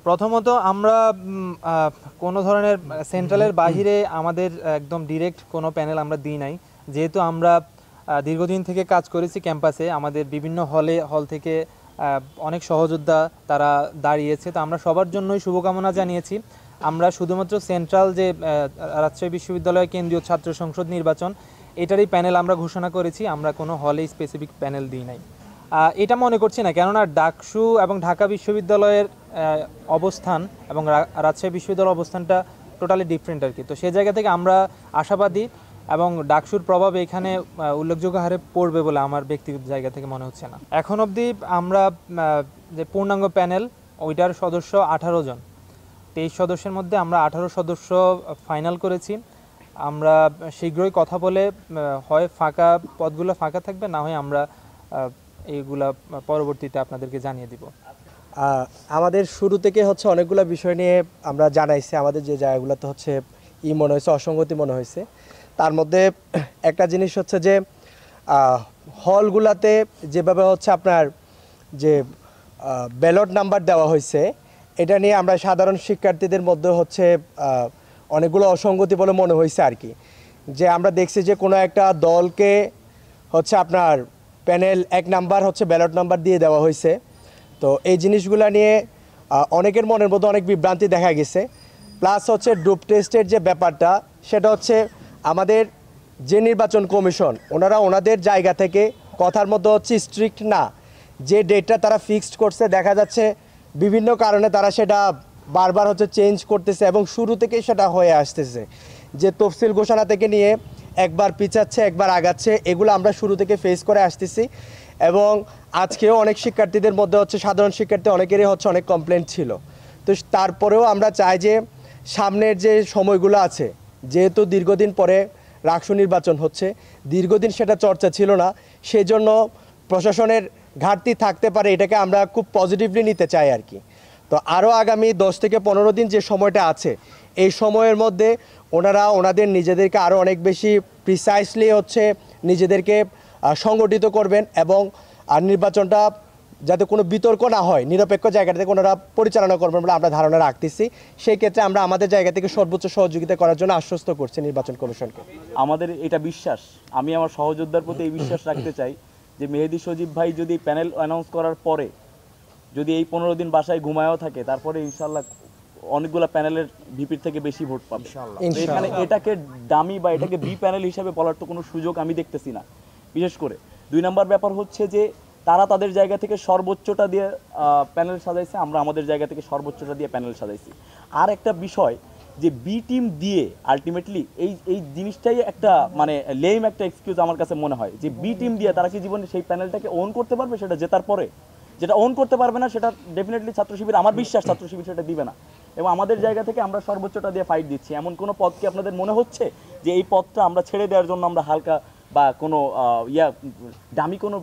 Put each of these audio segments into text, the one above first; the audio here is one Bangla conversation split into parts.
প্রথমত আমরা কোনো ধরনের সেন্ট্রালের বাহিরে আমাদের একদম ডিরেক্ট কোনো প্যানেল আমরা দিই নাই, যেহেতু আমরা দীর্ঘদিন থেকে কাজ করেছি ক্যাম্পাসে। আমাদের বিভিন্ন হল থেকে অনেক সহযোদ্ধা তারা দাঁড়িয়েছে, তো আমরা সবার জন্যই শুভকামনা জানিয়েছি। আমরা শুধুমাত্র সেন্ট্রাল যে রাজশাহী বিশ্ববিদ্যালয় কেন্দ্রীয় ছাত্র সংসদ নির্বাচন, এটারই প্যানেল আমরা ঘোষণা করেছি। আমরা কোনো হলে স্পেসিফিক প্যানেল দিই নাই, এটা মনে করছি না, কেননা ডাকসু এবং ঢাকা বিশ্ববিদ্যালয়ের অবস্থান এবং রাজশাহী বিশ্ববিদ্যালয়ের অবস্থানটা টোটালি ডিফারেন্ট আর কি। তো সেই জায়গা থেকে আমরা আশাবাদী এবং ডাকসুর প্রভাব এখানে উল্লেখযোগ্য হারে পড়বে বলে আমার ব্যক্তিগত জায়গা থেকে মনে হচ্ছে না। এখন অবধি আমরা যে পূর্ণাঙ্গ প্যানেল ওইটার সদস্য 18 জন, 23 সদস্যের মধ্যে আমরা 18 সদস্য ফাইনাল করেছি। আমরা শীঘ্রই কথা বলে হয় পদগুলো ফাঁকা থাকবে, না হয় আমরা এইগুলা পরবর্তীতে আপনাদেরকে জানিয়ে দিব। আমাদের শুরু থেকে হচ্ছে অনেকগুলো বিষয় নিয়ে আমরা জানাইছি। আমাদের যে জায়গাগুলোতে হচ্ছে মনে হয়েছে, অসঙ্গতি মনে হয়েছে, তার মধ্যে একটা জিনিস হচ্ছে যে হলগুলাতে যেভাবে হচ্ছে আপনার যে ব্যালট নাম্বার দেওয়া হয়েছে, এটা নিয়ে আমরা সাধারণ শিক্ষার্থীদের মধ্যে হচ্ছে অনেকগুলো অসঙ্গতি বলে মনে হয়েছে আর কি। যে আমরা দেখছি যে কোনো একটা দলকে হচ্ছে আপনার প্যানেল 1 নাম্বার হচ্ছে ব্যালট নাম্বার দিয়ে দেওয়া হয়েছে। তো এই জিনিসগুলো নিয়ে অনেকের মনের মধ্যে অনেক বিভ্রান্তি দেখা গেছে। প্লাস হচ্ছে ডোপ টেস্টের যে ব্যাপারটা, সেটা হচ্ছে আমাদের যে নির্বাচন কমিশন, ওনারা ওনাদের জায়গা থেকে কথার মধ্যে হচ্ছে স্ট্রিক্ট না। যে ডেটটা তারা ফিক্সড করছে, দেখা যাচ্ছে বিভিন্ন কারণে তারা সেটা বারবার হচ্ছে চেঞ্জ করতেছে এবং শুরু থেকেই সেটা হয়ে আসতেছে। যে তফসিল ঘোষণা থেকে নিয়ে একবার পিছাচ্ছে, একবার আগাচ্ছে, এগুলো আমরা শুরু থেকে ফেস করে আসতেছি। এবং আজকেও অনেক শিক্ষার্থীদের মধ্যে হচ্ছে, সাধারণ শিক্ষার্থী অনেকেরই হচ্ছে অনেক কমপ্লেন্ট ছিল। তো তারপরেও আমরা চাই যে সামনের যে সময়গুলো আছে, যেহেতু দীর্ঘদিন পরে রাকসু নির্বাচন হচ্ছে, দীর্ঘদিন সেটা চর্চা ছিল না, সেই জন্য প্রশাসনের ঘাটতি থাকতে পারে, এটাকে আমরা খুব পজিটিভলি নিতে চাই আর কি। তো আরও আগামী 10 থেকে 15 দিন যে সময়টা আছে, এই সময়ের মধ্যে ওনারা ওনাদের নিজেদেরকে আরও অনেক বেশি প্রিসাইসলি হচ্ছে নিজেদেরকে সংগঠিত করবেন এবং নির্বাচনটা যাতে কোনো বিতর্ক না হয়, নিরপেক্ষ জায়গা থেকে ওনারা পরিচালনা করবেন বলে আমরা ধারণা রাখতেছি। সেই ক্ষেত্রে আমরা আমাদের জায়গা থেকে সর্বোচ্চ সহযোগিতা করার জন্য আশ্বস্ত করছি নির্বাচন কমিশনকে। আমাদের এটা বিশ্বাস, আমি আমার সহযোদ্ধার প্রতি এই বিশ্বাস রাখতে চাই যে মেহেদী সজীব ভাই যদি প্যানেল অ্যানাউন্স করার পরে যদি এই 15 দিন বাসায় ঘুমায়ও থাকে, তারপরে ইনশাল্লাহ অনেকগুলো প্যানেলের ভিপির থেকে বেশি ভোট পাবে। এখানে এটাকে ডামি বা এটাকে বি প্যানেল হিসাবে বলার তো কোনো সুযোগ আমি দেখতেছি না। বিশেষ করে 2 নম্বর ব্যাপার হচ্ছে যে তারা তাদের জায়গা থেকে সর্বোচ্চটা দিয়ে প্যানেল সাজাইছে, আমরা আমাদের জায়গা থেকে সর্বোচ্চটা দিয়ে প্যানেল সাজাইছি। আর একটা বিষয় যে বি টিম দিয়ে আলটিমেটলি এই জিনিসটাই একটা মানে লেম একটা এক্সকিউজ আমার কাছে মনে হয় যে বি টিম দিয়ে তারা কি জীবনে সেই প্যানেলটাকে ওন করতে পারবে? সেটা জেতার পরে যেটা ওন করতে পারবে না, সেটা ডেফিনেটলি ছাত্র শিবির, আমার বিশ্বাস ছাত্র শিবির সেটা দিবে না। এবং আমাদের জায়গা থেকে আমরা সর্বোচ্চটা দিয়ে ফাইট দিচ্ছি। এমন কোনো পদ কি আপনাদের মনে হচ্ছে যে এই পদটা আমরা ছেড়ে দেওয়ার জন্য আমরা হালকা বা কোনো ডামি কোনো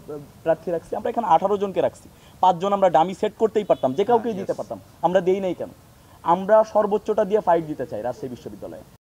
প্রার্থী রাখছি? আমরা এখানে 18 জনকে রাখছি, 5 জন আমরা ডামি সেট করতেই পারতাম, যে কাউকেই দিতে পারতাম, আমরা দেই নাই কেন? আমরা সর্বোচ্চটা দিয়ে ফাইট দিতে চাই রাজশাহী বিশ্ববিদ্যালয়ে।